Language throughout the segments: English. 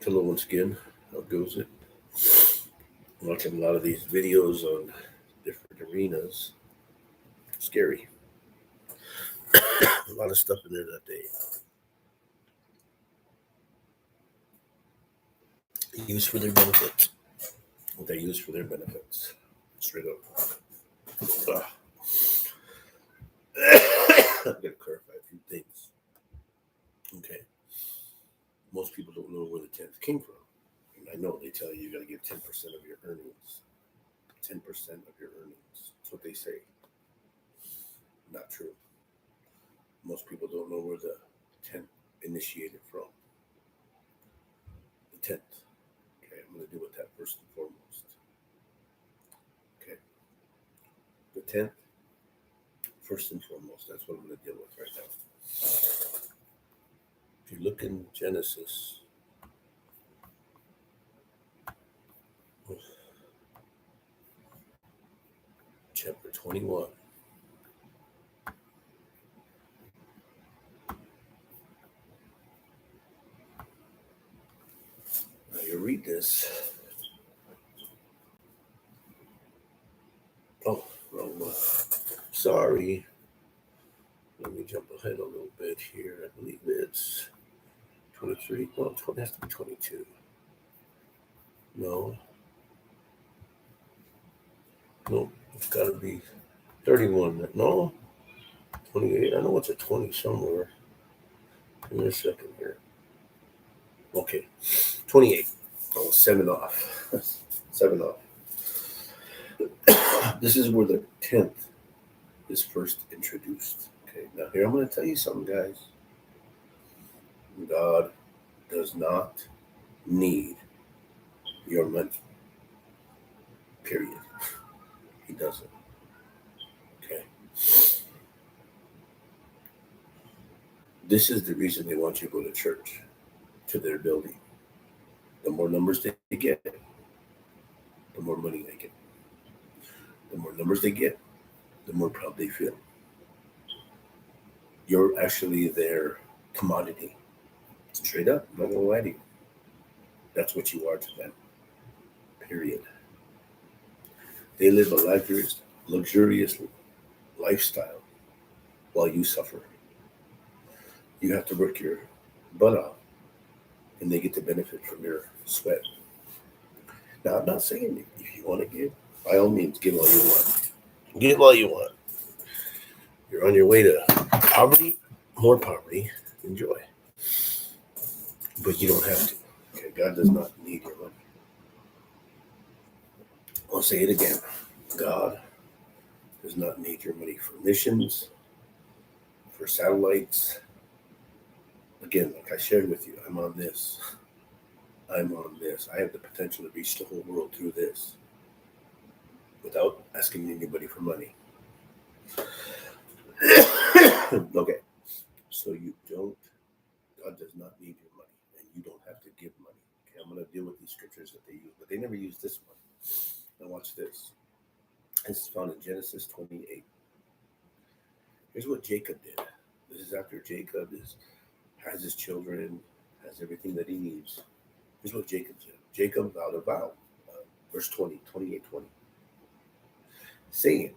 Hello once again. How goes it? I'm watching a lot of these videos on different arenas. Scary. A lot of stuff in there that they use for their benefits. What they use for their benefits. Straight up. Ugh. I'm going to clarify a few things. Okay. Most people don't know where the 10th came from. And I know they tell you got to give 10% of your earnings. 10% of your earnings. That's what they say. Not true. Most people don't know where the 10th initiated from. The 10th. Okay, I'm going to deal with that first and foremost. Okay. The 10th, first and foremost, that's what I'm going to deal with right now. If you look in Genesis, chapter 21, now you read this. Oh, wrong one. Sorry. Let me jump ahead a little bit here. I believe it's 23. Well, it has to be 22. No. No, it's got to be 31. No, 28. I know it's a 20 somewhere. Give me a second here. Okay, 28. Oh, 7 off. 7 off. This is where the 10th is first introduced. Okay, now here I'm going to tell you something, guys. God does not need your money. Period. He doesn't. Okay. This is the reason they want you to go to church, to their building. The more numbers they get, the more money they get. The more numbers they get, the more proud they feel. You're actually their commodity. Straight up, I'm not gonna lie to you. That's what you are to them. Period. They live a luxurious lifestyle while you suffer. You have to work your butt off, and they get to benefit from your sweat. Now, I'm not saying if you want to give, by all means, give all you want. Give all you want. You're on your way to poverty, more poverty. Enjoy. But you don't have to. Okay, God does not need your money. I'll say it again. God does not need your money for missions, for satellites. Again, like I shared with you, I'm on this. I'm on this. I have the potential to reach the whole world through this without asking anybody for money. Okay. So God does not need your money, and you don't have to give money. Okay, I'm going to deal with these scriptures that they use, but they never use this one. Now watch this. This is found in Genesis 28. Here's what Jacob did. This is after Jacob has his children, has everything that he needs. Here's what Jacob did. Jacob vowed a vow. Verse 20, 28:20. Saying,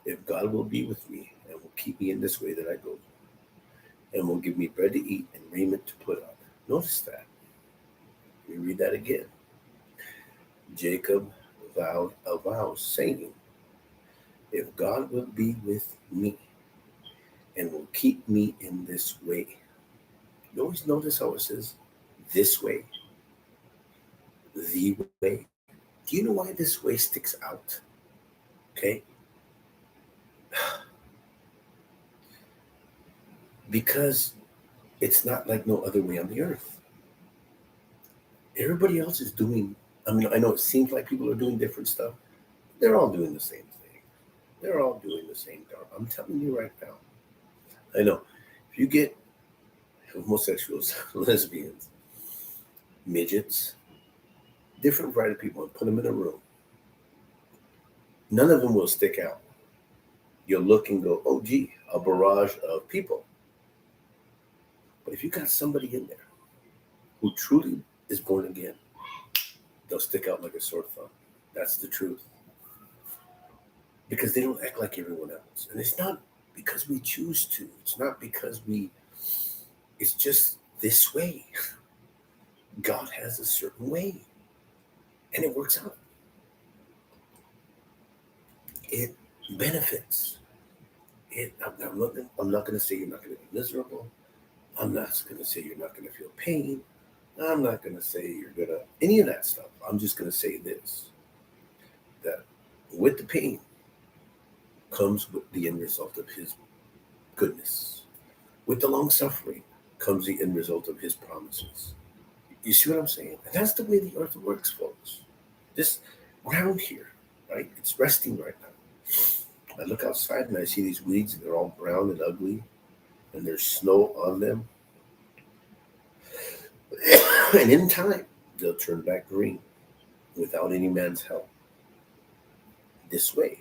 if God will be with me and will keep me in this way that I go, and will give me bread to eat and raiment to put on. Notice that. We read that again. Jacob vowed a vow, saying, if God will be with me and will keep me in this way. You always notice how it says this way, the way. Do you know why this way sticks out? Okay. Because it's not like no other way on the earth. Everybody else is doing, I know it seems like people are doing different stuff. They're all doing the same thing. They're all doing the same thing. I'm telling you right now. I know. If you get homosexuals, lesbians, midgets, different variety of people, and put them in a room, none of them will stick out. You'll look and go, oh, gee, a barrage of people. But if you got somebody in there who truly is born again, they'll stick out like a sore thumb. That's the truth. Because they don't act like everyone else. And it's not because we choose to. It's not because it's just this way. God has a certain way. And it works out. It benefits. I'm not going to say you're not going to be miserable. I'm not going to say you're not going to feel pain. I'm not going to say you're going to, any of that stuff. I'm just going to say this, that with the pain comes with the end result of his goodness. With the long suffering comes the end result of his promises. You see what I'm saying? And that's the way the earth works, folks. This ground here, right? It's resting right now. I look outside and I see these weeds and they're all brown and ugly and there's snow on them. And in time, they'll turn back green without any man's help. This way.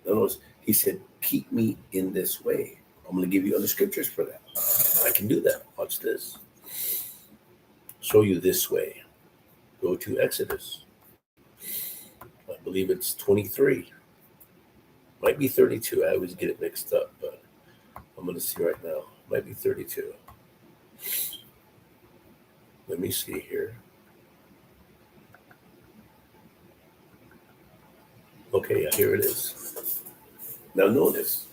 In other words, he said, keep me in this way. I'm going to give you other scriptures for that. I can do that. Watch this. Show you this way. Go to Exodus. I believe it's 23. Might be 32. I always get it mixed up, but I'm going to see right now. Might be 32. Let me see here. Okay, yeah, here it is. Now notice,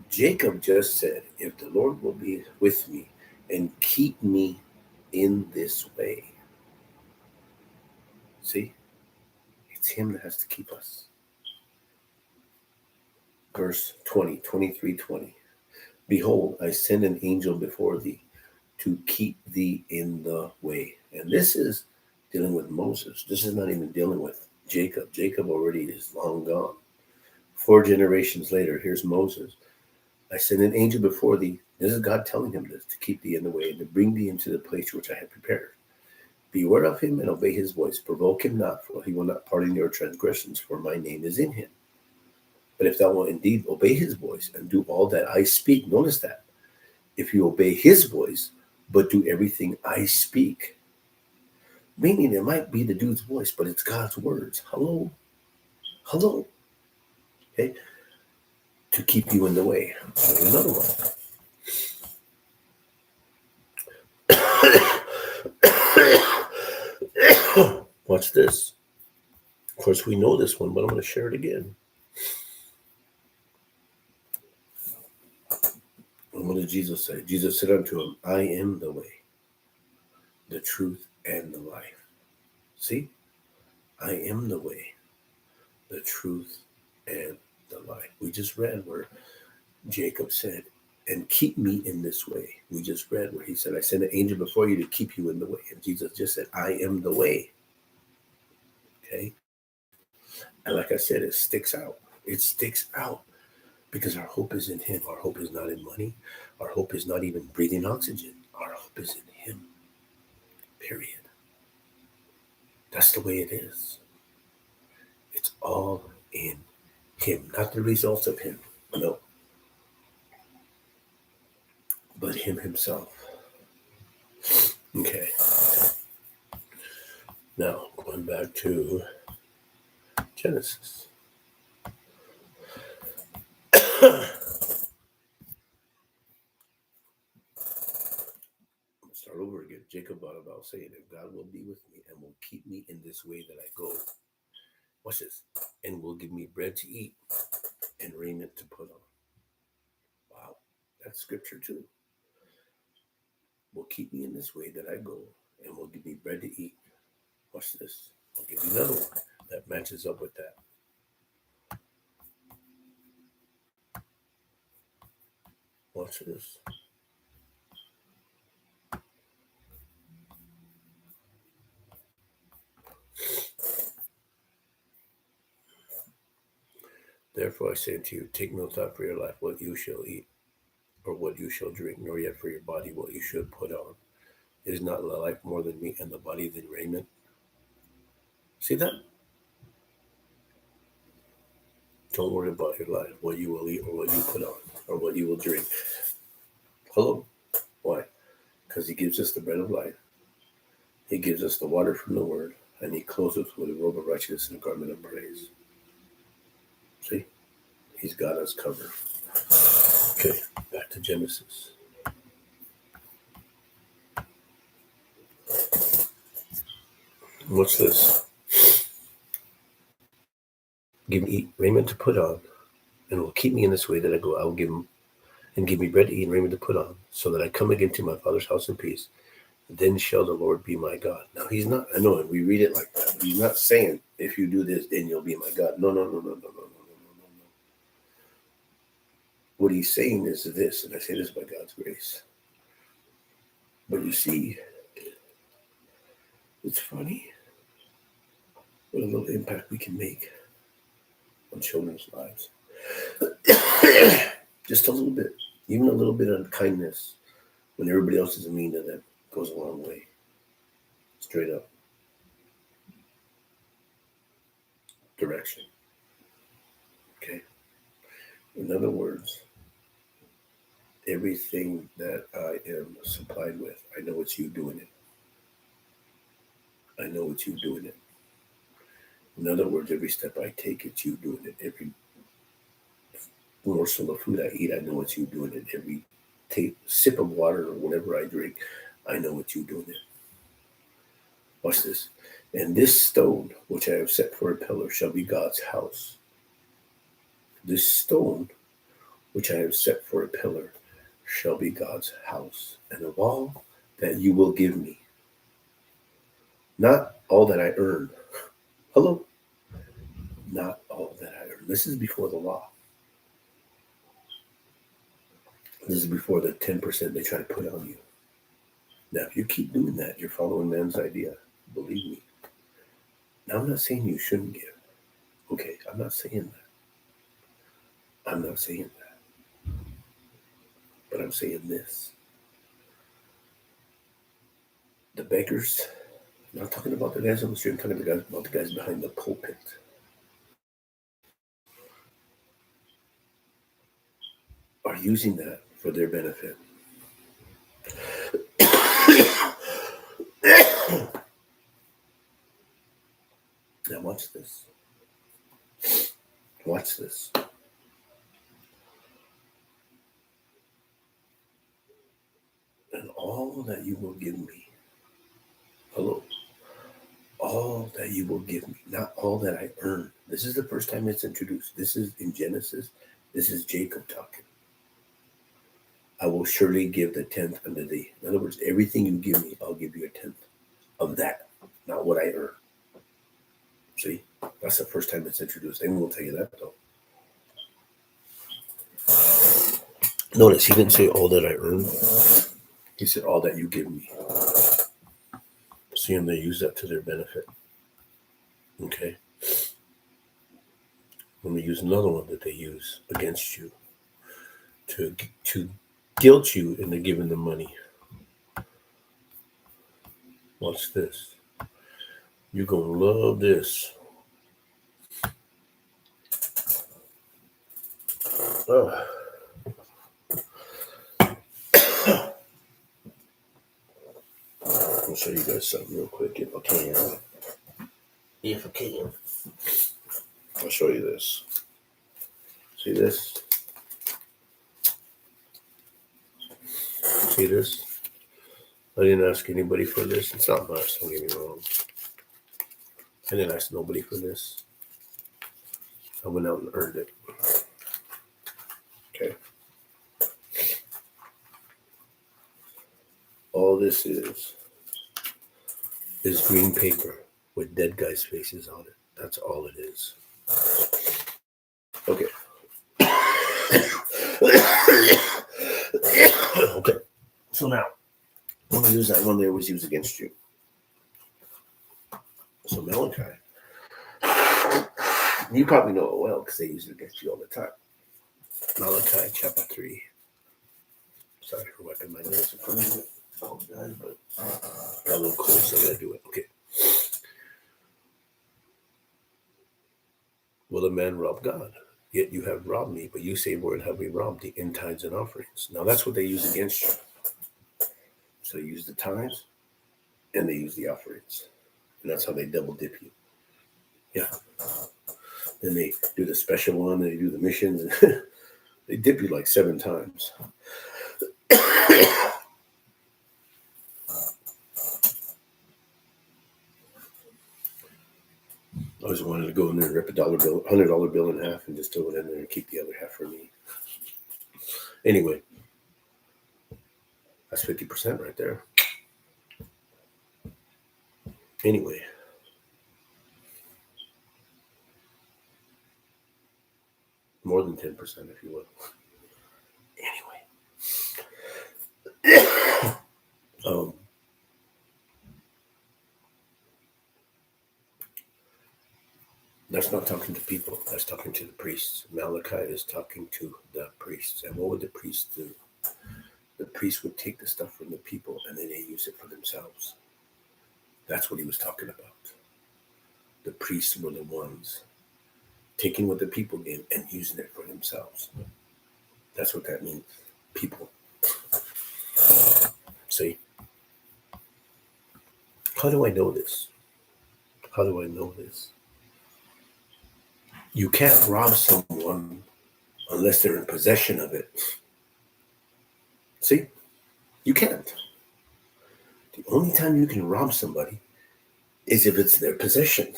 Jacob just said, if the Lord will be with me and keep me in this way. See? It's him that has to keep us. Verse 20, 23, 20. Behold, I send an angel before thee to keep thee in the way. And this is dealing with Moses. This is not even dealing with Jacob. Jacob already is long gone. 4 generations later, here's Moses. I send an angel before thee. This is God telling him this, to keep thee in the way and to bring thee into the place which I have prepared. Beware of him and obey his voice. Provoke him not, for he will not pardon your transgressions, for my name is in him. But if thou wilt indeed obey his voice and do all that I speak, notice that. If you obey his voice, but do everything I speak. Meaning it might be the dude's voice, but it's God's words. Hello? Hello? Okay? To keep you in the way. Another one. Watch this. Of course, we know this one, but I'm going to share it again. And what did Jesus say? Jesus said unto him, I am the way, the truth, and the life. See? I am the way, the truth, and the life. We just read where Jacob said, and keep me in this way. We just read where he said, I send an angel before you to keep you in the way. And Jesus just said, I am the way. Okay? And like I said, it sticks out. It sticks out because our hope is in him. Our hope is not in money. Our hope is not even breathing oxygen. Our hope is in him. Period. That's the way it is. It's all in him, not the results of him. No. But him himself. Okay. Now, going back to Genesis. Start over again. Jacob brought about saying, if God will be with me and will keep me in this way that I go. Watch this. And will give me bread to eat and raiment to put on. Wow. That's scripture too. Will keep me in this way that I go and will give me bread to eat. Watch this. I'll give you another one that matches up with that. Watch this. Therefore I say unto you, take no thought for your life, what you shall eat, or what you shall drink, nor yet for your body what you should put on. Is not life more than meat, and the body than raiment? See that? Don't worry about your life, what you will eat, or what you put on, or what you will drink. Hello? Why? Because he gives us the bread of life. He gives us the water from the word, and he clothes us with a robe of righteousness and a garment of praise. See? He's got us covered. Okay, back to Genesis. What's this? Give me raiment to put on, and will keep me in this way that I go. I will give him, and give me bread to eat and raiment to put on, so that I come again to my father's house in peace. Then shall the Lord be my God. Now he's not, I know we read it like that, but he's not saying, if you do this, then you'll be my God. No. What he's saying is this, and I say this by God's grace. But you see, it's funny what a little impact we can make on children's lives. Just a little bit, even a little bit of kindness when everybody else is mean to them goes a long way. Straight up. Direction. Okay? In other words, everything that I am supplied with, I know it's you doing it. I know it's you doing it. In other words, every step I take, it's you doing it. Every morsel of food I eat, I know it's you doing it. Every sip of water or whatever I drink, I know it's you doing it. Watch this. And this stone, which I have set for a pillar, shall be God's house. This stone, which I have set for a pillar, shall be God's house. And of all that you will give me, not all that I earn. Hello? Not all that I earn. This is before the law. This is before the 10% they try to put on you. Now, if you keep doing that, you're following man's idea. Believe me. Now, I'm not saying you shouldn't give. Okay, I'm not saying that. I'm not saying that. But I'm saying this. The beggars, I'm not talking about the guys on the street, I'm talking about the guys behind the pulpit. Are using that for their benefit. Now watch this. Watch this. And all that you will give me. Hello. All that you will give me. Not all that I earn. This is the first time it's introduced. This is in Genesis. This is Jacob talking. I will surely give the 10th unto thee. In other words, everything you give me, I'll give you a 10th of that. Not what I earn. See? That's the first time it's introduced. And we'll tell you that though. Notice he didn't say all that I earn. He said all that you give me. See, and they use that to their benefit. Okay. Let me use another one that they use against you to guilt you into giving them money. Watch this. You're going to love this. Oh. I'll show you guys something real quick if I can. If I can. I'll show you this. See this? See this? I didn't ask anybody for this. It's not much, don't get me wrong. I didn't ask nobody for this. I went out and earned it. Okay. All this is green paper with dead guys' faces on it. That's all it is. Okay. Okay. So now, I'm going to use that one they always use against you. So Malachi, you probably know it well because they use it against you all the time. Malachi chapter 3. Sorry for wiping my nose in front of you. Oh, God, but got a little cold, so I got to do it. Okay. Will a man rob God? Yet you have robbed me, but you say, wherein have we robbed thee? In tithes and offerings. Now that's what they use against you. So they use the tithes, and they use the offerings. And that's how they double dip you. Yeah. Then they do the special one, and they do the missions, and they dip you like 7 times. I always wanted to go in there and rip a $100 bill in half and just throw it in there and keep the other half for me. Anyway, that's 50% right there. Anyway. More than 10%, if you will. Anyway. That's not talking to people. That's talking to the priests. Malachi is talking to the priests. And what would the priests do? The priests would take the stuff from the people and then they use it for themselves. That's what he was talking about. The priests were the ones taking what the people gave and using it for themselves. That's what that means. People. See? How do I know this? How do I know this? You can't rob someone unless they're in possession of it. See? You can't. The only time you can rob somebody is if it's their possession,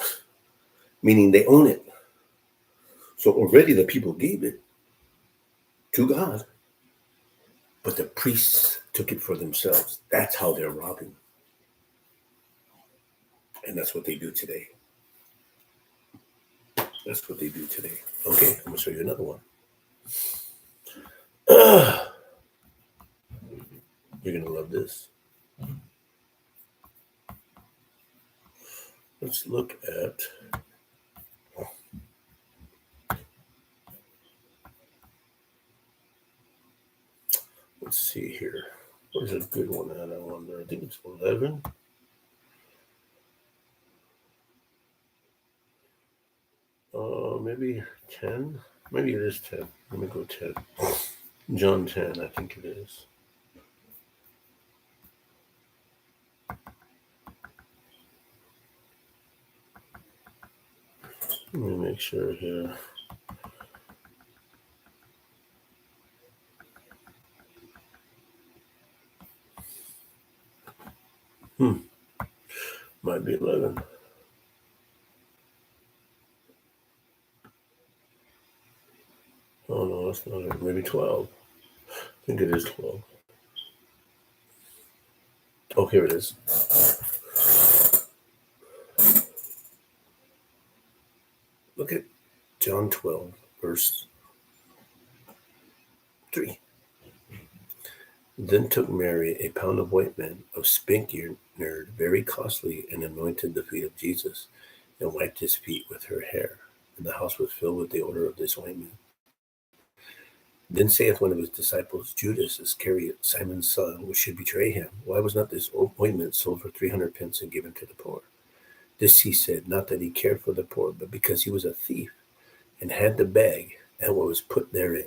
meaning they own it. So already the people gave it to God, but the priests took it for themselves. That's how they're robbing. And that's what they do today. That's what they do today. Okay, I'm going to show you another one. You're going to love this. Let's look at... Let's see here. Where's a good one at? I wonder. I think it's 11. Maybe 10. Maybe it is 10. Let me go 10. John 10, I think it is. Let me make sure here. Might be 11. Oh, no, that's not it. Maybe 12. I think it is 12. Oh, here it is. Look at John 12, verse 3. Then took Mary a pound of ointment of spikenard, very costly, and anointed the feet of Jesus, and wiped his feet with her hair. And the house was filled with the odor of this ointment. Then saith one of his disciples, Judas Iscariot, Simon's son, which should betray him, why was not this ointment sold for 300 pence and given to the poor? This he said, not that he cared for the poor, but because he was a thief, and had the bag, and what was put therein.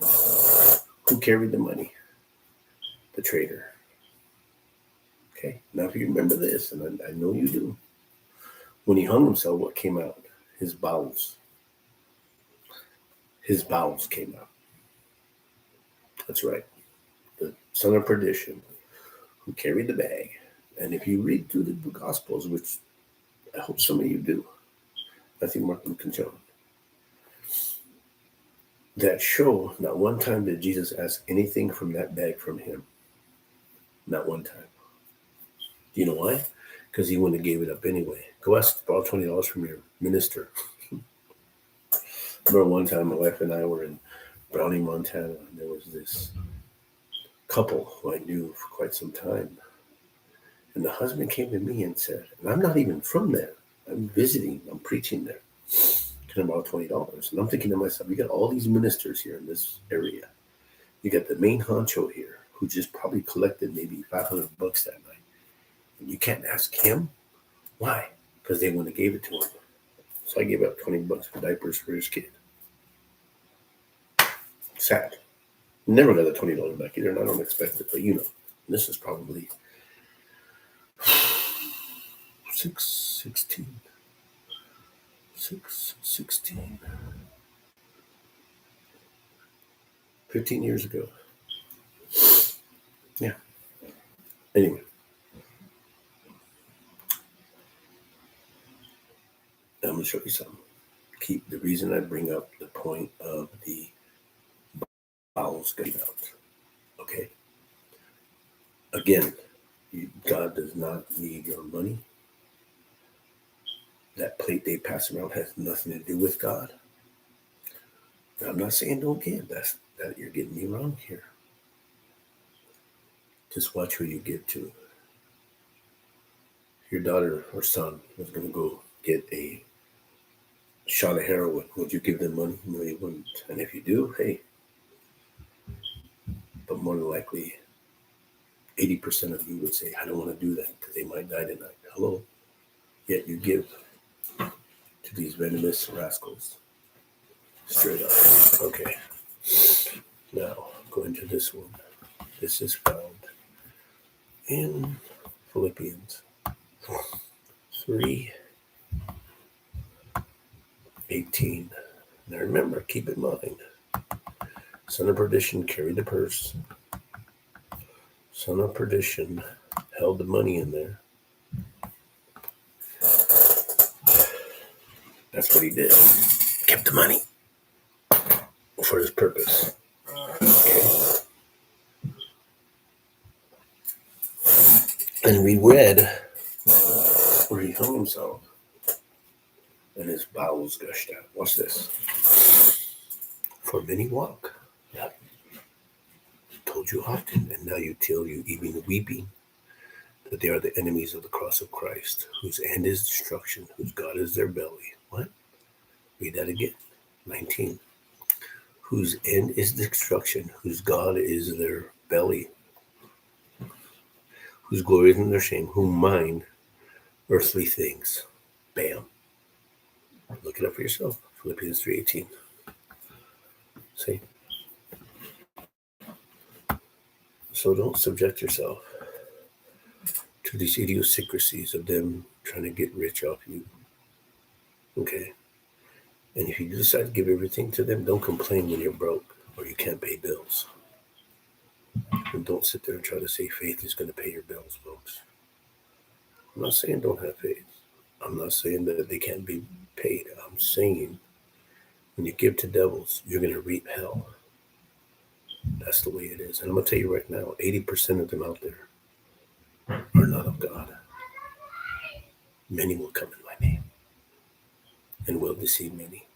Who carried the money? The traitor. Okay, now if you remember this, and I know you do, when he hung himself, what came out? His bowels. His bowels came out. That's right. The son of perdition who carried the bag. And if you read through the Gospels, which I hope some of you do, Matthew, Mark, Luke, and John, that show not one time did Jesus ask anything from that bag from him. Not one time. Do you know why? Because he wouldn't have gave it up anyway. Go ask to borrow $20 from your minister. I remember one time my wife and I were in Browning, Montana, and there was this couple who I knew for quite some time. And the husband came to me and said, and I'm not even from there. I'm visiting. I'm preaching there. Can I borrow $20? And I'm thinking to myself, you got all these ministers here in this area. You got the main honcho here who just probably collected maybe $500 that night. And you can't ask him? Why? Because they wouldn't have gave it to him. So I gave up $20 for diapers for his kid. Sad. Never got the $20 back either, and I don't expect it, but you know, this is probably 6:16. 6:16. 15 years ago. Yeah. Anyway. I'm going to show you something. The reason I bring up the point of the bowels getting out. Okay. Again, God does not need your money. That plate they pass around has nothing to do with God. I'm not saying don't give. That you're getting me wrong here. Just watch who you give to. Your daughter or son was going to go get a shot of heroin. Would you give them money? No, you wouldn't. And if you do, hey. But more than likely, 80% of you would say, I don't want to do that because they might die tonight. Hello? Yet you give to these venomous rascals. Straight up. Okay. Now, go into this one. This is found in Philippians 3:18. Now remember, keep in mind, son of perdition carried the purse. Son of perdition held the money in there. That's what he did. Kept the money for his purpose. Okay. And we read where he hung himself and his bowels gushed out. Watch this. For many walk. Yeah. Told you often, and now you tell you even weeping, that they are the enemies of the cross of Christ, whose end is destruction, whose God is their belly. What? Read that again. 19. Whose end is destruction, whose God is their belly, whose glory is in their shame, who mind earthly things. Bam. Look it up for yourself. Philippians 3:18. See? So don't subject yourself to these idiosyncrasies of them trying to get rich off you. Okay? And if you decide to give everything to them, don't complain when you're broke or you can't pay bills. And don't sit there and try to say faith is going to pay your bills, folks. I'm not saying don't have faith. I'm not saying that they can't be paid. I'm saying when you give to devils, you're going to reap hell. That's the way it is. And I'm going to tell you right now, 80% of them out there are not of God. Many will come in my name and will deceive many.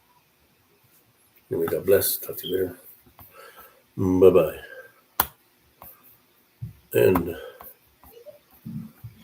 Anyway, God bless. Talk to you later. Bye-bye. And